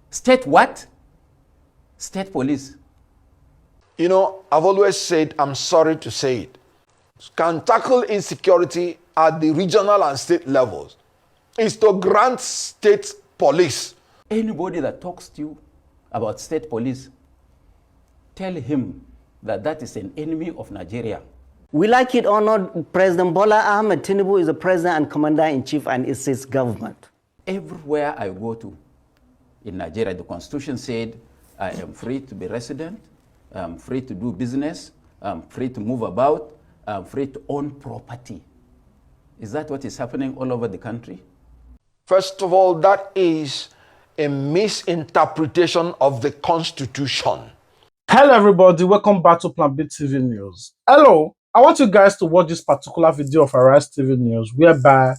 State what? State police. You know, I've always said, I'm sorry to say it, can tackle insecurity at the regional and state levels is to grant state police. Anybody that talks to you about state police, tell him that that is an enemy of Nigeria. We like it or not, President Bola Ahmed Tinubu is the president and commander-in-chief and it's his government. Everywhere I go to in Nigeria, the constitution said I am free to be resident, I'm free to do business, I'm free to move about, I'm free to own property. Is that what is happening all over the country? First of all, that is a misinterpretation of the Constitution. Hello everybody, welcome back to Plan B TV News. Hello, I want you guys to watch this particular video of Arise TV News whereby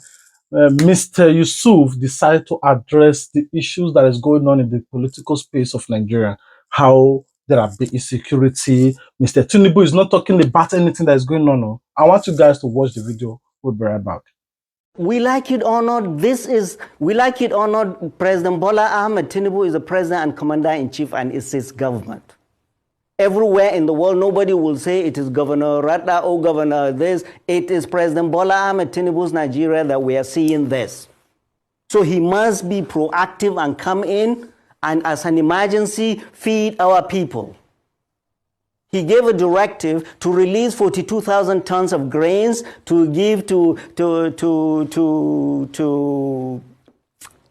Mr. Yusuf decided to address the issues that is going on in the political space of Nigeria. How there are big insecurity. Mr. Tinubu is not talking about anything that is going on. No. I want you guys to watch the video. We'll be right back. We like it or not, we like it or not, President Bola Ahmed Tinubu is the president and commander-in-chief and it's his government. Everywhere in the world, nobody will say it is Governor Ratna or Governor this. It is President Bola Ahmed Tinubu's Nigeria that we are seeing this. So he must be proactive and come in and as an emergency feed our people. He gave a directive to release 42,000 tons of grains to give to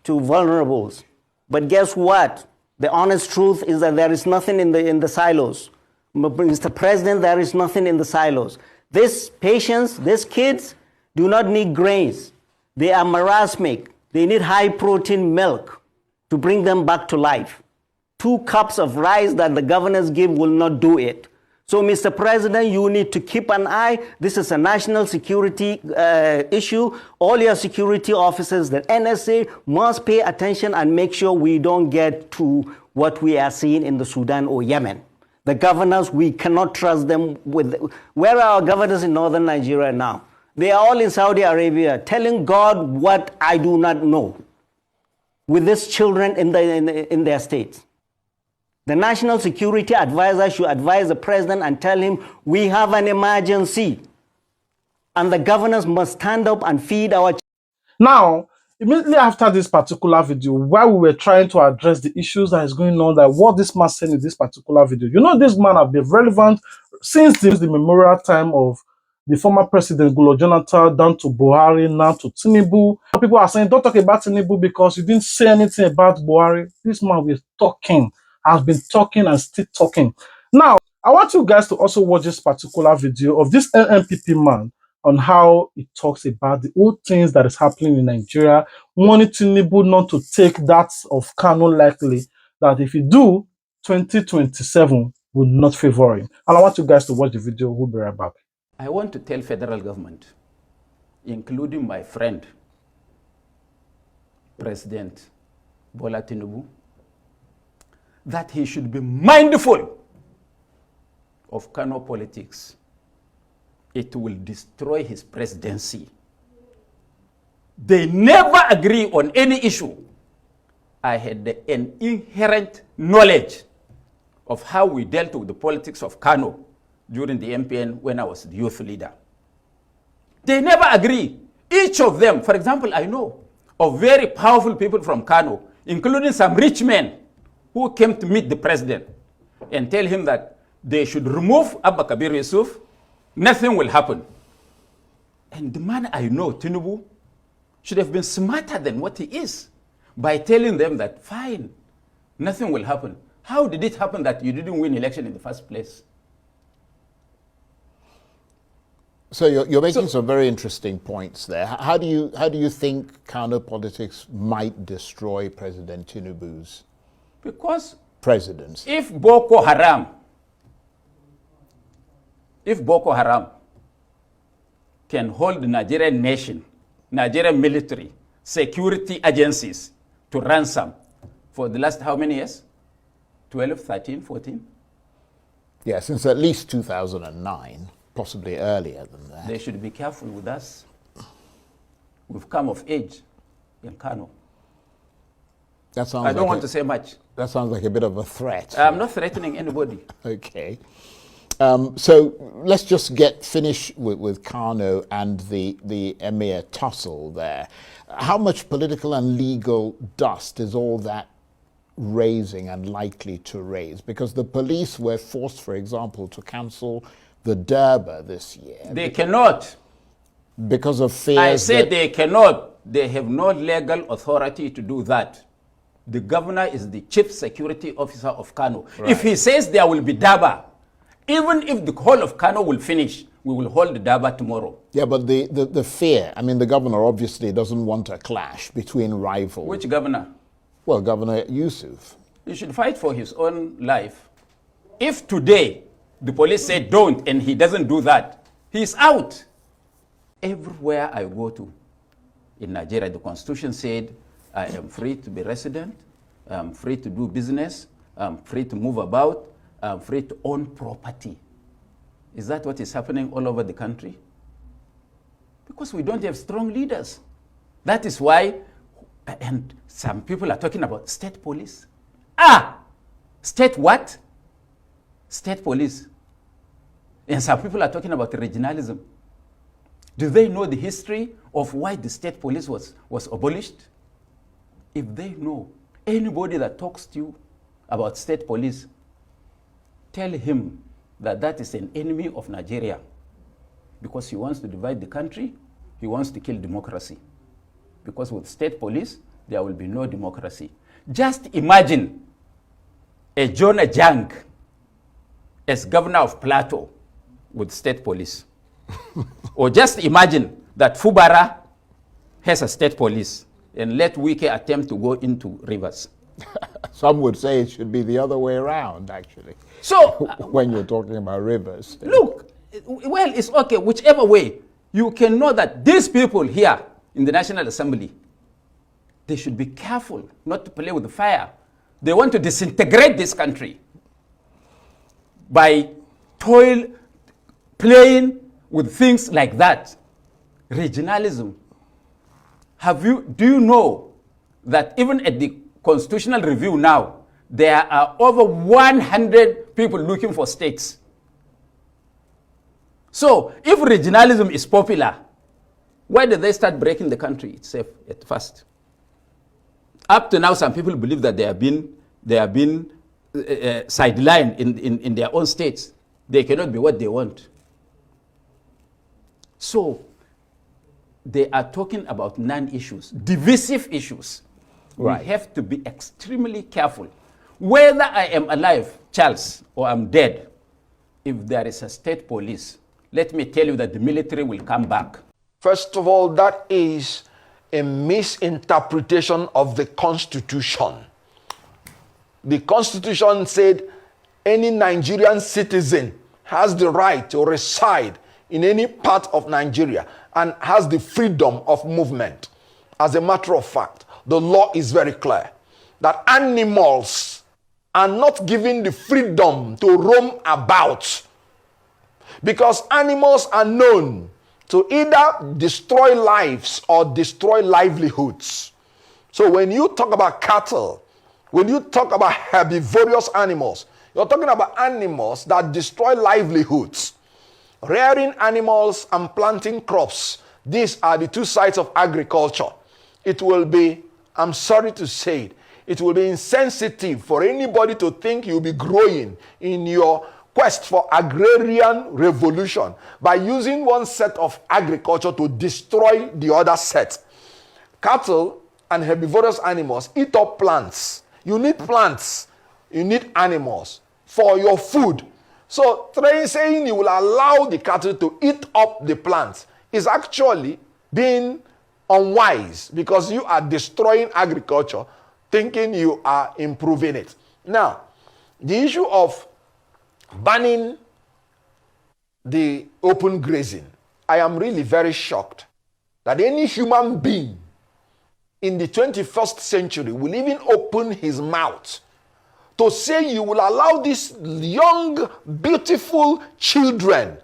vulnerables. But guess what? The honest truth is that there is nothing in the silos. Mr. President, there is nothing in the silos. These patients, these kids do not need grains. They are marasmic. They need high protein milk to bring them back to life. 2 cups of rice that the governors give will not do it. So, Mr. President, you need to keep an eye. This is a national security issue. All your security officers, the NSA, must pay attention and make sure we don't get to what we are seeing in the Sudan or Yemen. The governors, we cannot trust them. Where are our governors in northern Nigeria now? They are all in Saudi Arabia, telling God what I do not know, with these children in their states. The National Security Advisor should advise the president and tell him, we have an emergency. And the governors must stand up and feed our children. Now, immediately after this particular video, while we were trying to address the issues that is going on, that what this man said in this particular video, you know, this man has been relevant since the memorial time of the former president, Goodluck Jonathan, down to Buhari, now to Tinubu. People are saying, don't talk about Tinubu because you didn't say anything about Buhari. This man was talking. Has been talking and still talking. Now, I want you guys to also watch this particular video of this NNPP man on how he talks about the old things that is happening in Nigeria, wanting Tinubu not to take that of Kano lightly, that if you do, 2027 will not favor him. And I want you guys to watch the video. We'll be right back. I want to tell federal government, including my friend, President Bola Tinubu, that he should be mindful of Kano politics. It will destroy his presidency. They never agree on any issue. I had an inherent knowledge of how we dealt with the politics of Kano during the MPN when I was the youth leader. They never agree. Each of them, for example, I know of very powerful people from Kano, including some rich men who came to meet the president and tell him that they should remove Abba Kabir Yusuf, nothing will happen. And the man I know, Tinubu, should have been smarter than what he is by telling them that, fine, nothing will happen. How did it happen that you didn't win election in the first place? So you're making some very interesting points there. How do you think Kano politics might destroy President Tinubu's Because presidency? if Boko Haram can hold the Nigerian nation, Nigerian military, security agencies to ransom for the last how many years? 12, 13, 14? Yeah, since at least 2009, possibly earlier than that. They should be careful with us. We've come of age in Kano. That sounds I don't like want to say much. That sounds like a bit of a threat. I'm not threatening anybody. Okay. So let's just finish with Kano and the Emir tussle there. How much political and legal dust is all that raising and likely to raise? Because the police were forced, for example, to cancel the Durbar this year. They cannot. Because of fears. I said they cannot. They have no legal authority to do that. The governor is the chief security officer of Kano. Right. If he says there will be Durbar, even if the whole of Kano will finish, we will hold the Durbar tomorrow. Yeah, but the fear, I mean, the governor obviously doesn't want a clash between rivals. Which governor? Well, Governor Yusuf. He should fight for his own life. If today the police say don't and he doesn't do that, he's out. Everywhere I go to in Nigeria, the constitution said I am free to be resident, I'm free to do business, I'm free to move about, I'm free to own property. Is that what is happening all over the country? Because we don't have strong leaders. That is why, and some people are talking about state police. State what? State police. And some people are talking about regionalism. Do they know the history of why the state police was abolished? If they know, anybody that talks to you about state police, tell him that that is an enemy of Nigeria because he wants to divide the country, he wants to kill democracy. Because with state police, there will be no democracy. Just imagine a Jonah Jang as governor of Plateau with state police. Or just imagine that Fubara has a state police and let Wike attempt to go into rivers. Some would say it should be the other way around, actually. So, when you're talking about rivers. look, well, it's okay, whichever way. You can know that these people here in the National Assembly, they should be careful not to play with the fire. They want to disintegrate this country by playing with things like that. Regionalism. Do you know that even at the constitutional review now, there are over 100 people looking for states? So if regionalism is popular, why did they start breaking the country itself at first? Up to now, some people believe that they have been sidelined in their own states. They cannot be what they want. So they are talking about non-issues, divisive issues. Right. We have to be extremely careful. Whether I am alive, Charles, or I'm dead, if there is a state police, let me tell you that the military will come back. First of all, that is a misinterpretation of the Constitution. The Constitution said any Nigerian citizen has the right to reside in any part of Nigeria and has the freedom of movement. As a matter of fact, the law is very clear that animals are not given the freedom to roam about because animals are known to either destroy lives or destroy livelihoods. So when you talk about cattle, when you talk about herbivorous animals, you're talking about animals that destroy livelihoods. Rearing animals and planting crops, these are the two sides of agriculture. It will be, I'm sorry to say it, it will be insensitive for anybody to think you'll be growing in your quest for agrarian revolution by using one set of agriculture to destroy the other set. Cattle and herbivorous animals eat up plants. You need plants, you need animals for your food. So saying you will allow the cattle to eat up the plants is actually being unwise because you are destroying agriculture thinking you are improving it. Now, the issue of banning the open grazing, I am really very shocked that any human being in the 21st century will even open his mouth to say you will allow these young, beautiful children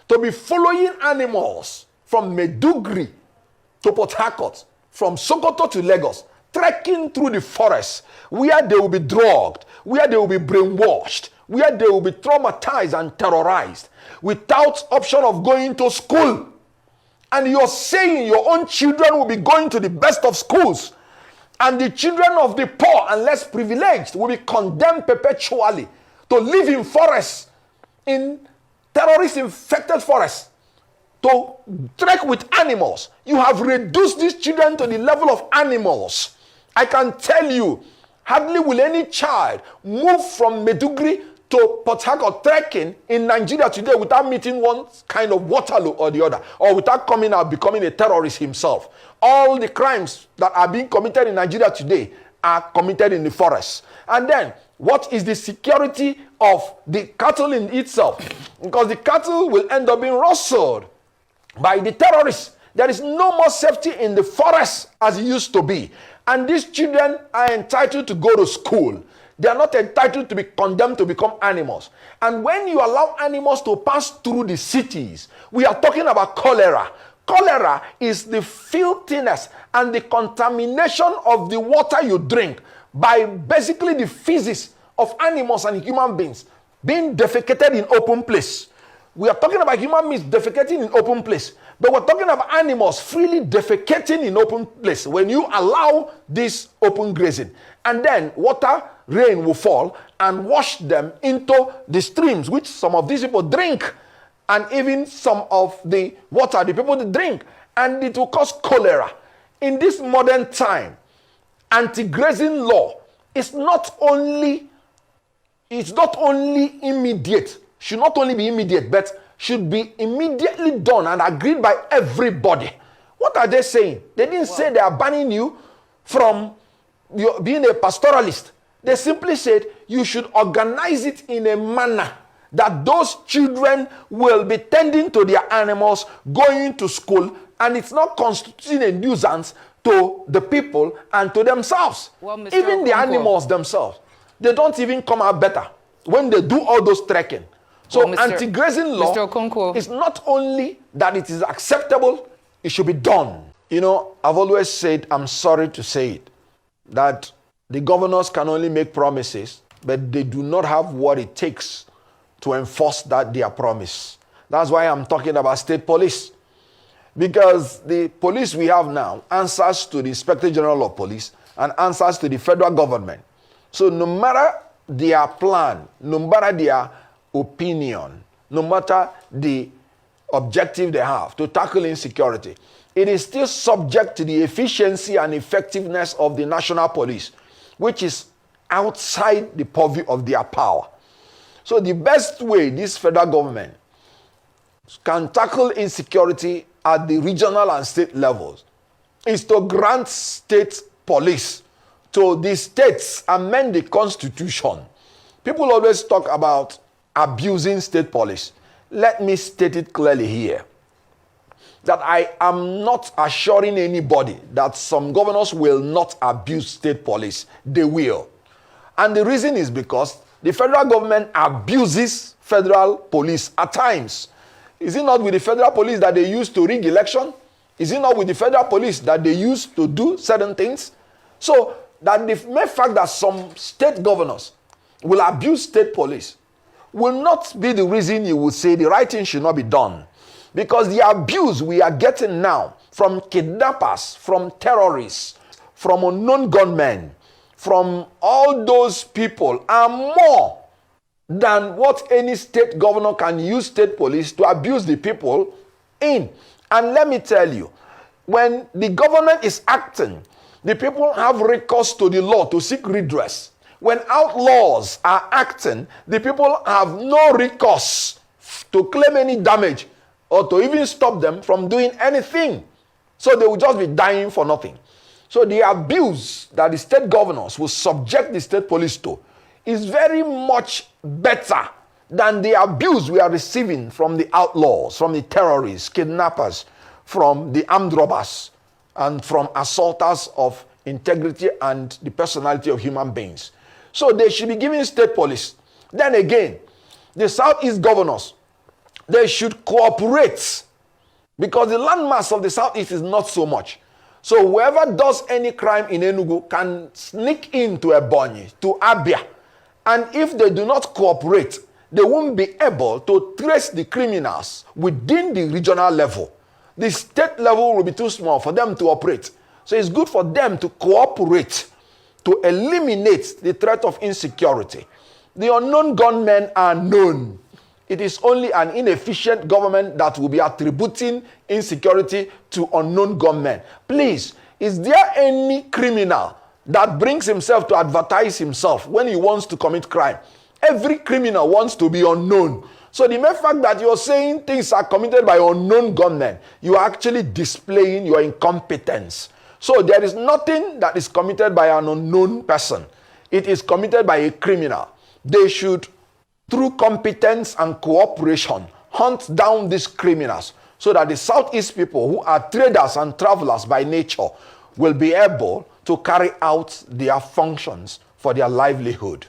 to be following animals from Maiduguri to Port Harcourt, from Sokoto to Lagos, trekking through the forest where they will be drugged, where they will be brainwashed, where they will be traumatized and terrorized without option of going to school. And you're saying your own children will be going to the best of schools, and the children of the poor and less privileged will be condemned perpetually to live in forests, in terrorist-infected forests, to trek with animals. You have reduced these children to the level of animals. I can tell you, hardly will any child move from Maiduguri to Port Harcourt trekking in Nigeria today without meeting one kind of Waterloo or the other, or without coming out becoming a terrorist himself. All the crimes that are being committed in Nigeria today are committed in the forest. And then, what is the security of the cattle in itself? Because the cattle will end up being rustled by the terrorists. There is no more safety in the forest as it used to be. And these children are entitled to go to school. They are not entitled to be condemned to become animals. And when you allow animals to pass through the cities, we are talking about cholera. Cholera is the filthiness and the contamination of the water you drink by basically the feces of animals and human beings being defecated in open place. We are talking about human beings defecating in open place, but we're talking about animals freely defecating in open place when you allow this open grazing. And then rain will fall and wash them into the streams, which some of these people drink, and even some of the water the people drink, and it will cause cholera. In this modern time, anti-grazing law is not only immediate, should not only be immediate, but should be immediately done and agreed by everybody. What are they saying? They didn't say they are banning you from being a pastoralist. They simply said you should organize it in a manner that those children will be tending to their animals, going to school, and it's not constituting a nuisance to the people and to themselves. Well, Mr. Even the animals themselves, they don't even come out better when they do all those trekking. So anti-grazing law is not only that it is acceptable, it should be done. You know, I've always said, I'm sorry to say it, that the governors can only make promises, but they do not have what it takes to enforce their promise. That's why I'm talking about state police. Because the police we have now answers to the Inspector General of Police and answers to the federal government. So no matter their plan, no matter their opinion, no matter the objective they have to tackle insecurity, it is still subject to the efficiency and effectiveness of the national police, which is outside the purview of their power. So the best way this federal government can tackle insecurity at the regional and state levels is to grant state police to the states, amend the constitution. People always talk about abusing state police. Let me state it clearly here, that I am not assuring anybody that some governors will not abuse state police. They will. And the reason is because the federal government abuses federal police at times. Is it not with the federal police that they use to rig election? Is it not with the federal police that they use to do certain things? So that the mere fact that some state governors will abuse state police will not be the reason you will say the right thing should not be done. Because the abuse we are getting now from kidnappers, from terrorists, from unknown gunmen, from all those people are more than what any state governor can use state police to abuse the people in. And let me tell you, when the government is acting, the people have recourse to the law to seek redress. When outlaws are acting, the people have no recourse to claim any damage or to even stop them from doing anything. So they will just be dying for nothing. So the abuse that the state governors will subject the state police to is very much better than the abuse we are receiving from the outlaws, from the terrorists, kidnappers, from the armed robbers, and from assaulters of integrity and the personality of human beings. So they should be giving state police. Then again, the Southeast governors, they should cooperate, because the landmass of the Southeast is not so much. So whoever does any crime in Enugu can sneak into Ebonyi, to Abia. And if they do not cooperate, they won't be able to trace the criminals within the regional level. The state level will be too small for them to operate. So it's good for them to cooperate to eliminate the threat of insecurity. The unknown gunmen are known. It is only an inefficient government that will be attributing insecurity to unknown gunmen. Please, is there any criminal that brings himself to advertise himself when he wants to commit crime? Every criminal wants to be unknown. So the mere fact that you're saying things are committed by unknown gunmen, you are actually displaying your incompetence. So there is nothing that is committed by an unknown person. It is committed by a criminal. They should, through competence and cooperation, hunt down these criminals so that the Southeast people, who are traders and travelers by nature, will be able to carry out their functions for their livelihood.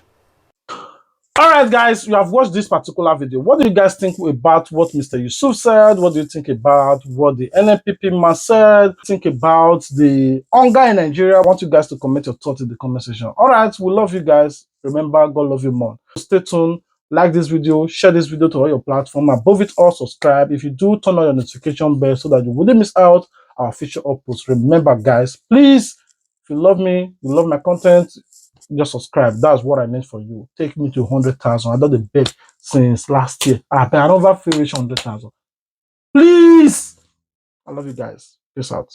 All right, guys, you have watched this particular video. What do you guys think about what Mr. Yusuf said? What do you think about what the NNPP man said? Think about the hunger in Nigeria? I want you guys to comment your thoughts in the comment section. All right, we love you guys. Remember, God love you more. Stay tuned. Like this video, share this video to all your platforms. Above it all, subscribe. If you do, turn on your notification bell so that you wouldn't miss out our future uploads. Remember, guys, please, if you love me, you love my content, just subscribe. That's what I need for you. Take me to 100,000. I done the beg since last year. I never feel reach 100,000. Please. I love you guys. Peace out.